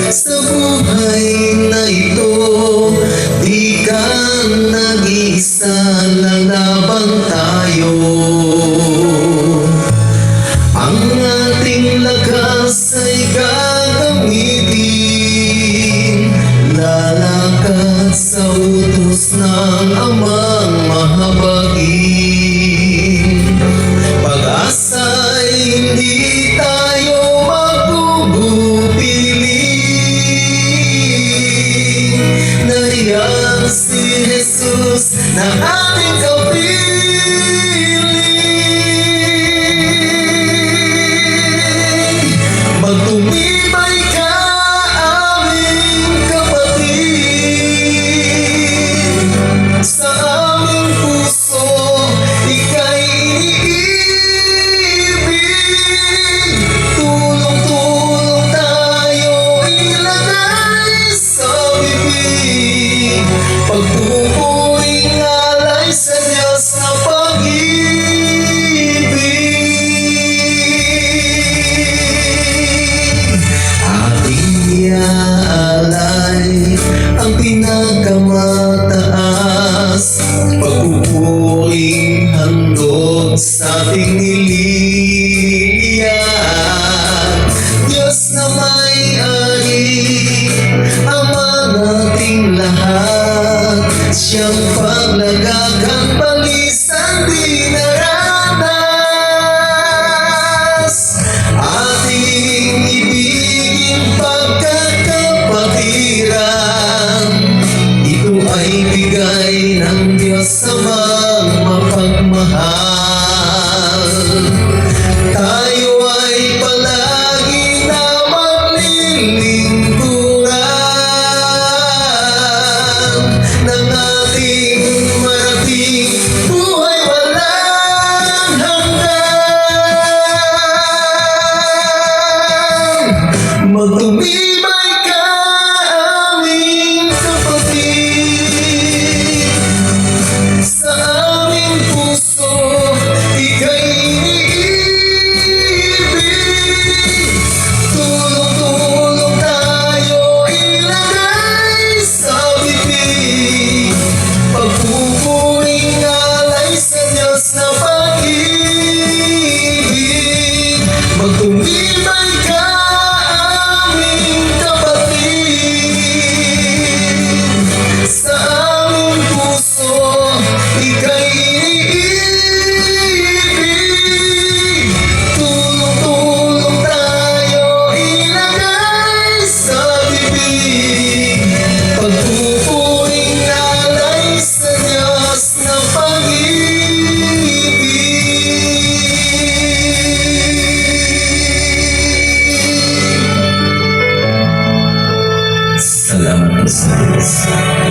Sa buhay na ito, di ka nag-iisa, lalaban tayo. Ang ating lakas ay gagamitin, lalakad sa utos ng Amang mahabagin. Pag-asa'y hindi tayo magugupili. Nariyan si Jesus na ating kapiling. Magtumibay ka, aming kapatid. Sa aming puso, ika'y iniibig. Tulong-tulong tayo, ilagay sa bibig. Pagpupuring alay sa Diyos na pag-ibig. Ating iaalay ang pinakamataas, pagpupuring handog sa ating nililiyan. Diyos na may-ari, Ama nating lahat, siyang paglagak ang balisang di naranas. Ating ibigin pagkakapatiran, ito ay bigay ng Diyos Amang mapagmahal. Tayo ay palagi na maglilingkuran ng ating marating buhay walang hanggan. Magtumibay ka, aming kapatid. Sa aming puso, ika'y iniibig. Tulong-tulong tayo, ilagay sa bibig. Pagpupuring alay sa Diyos na pag-ibig. Magtumibay ka, aming kapatid. Sa aming puso, ika'y iniibig. Tulong-tulong tayo, ilagay sa bibig. Pagpupuring alay sa Diyos na pag-ibig. Salamat sa Diyos.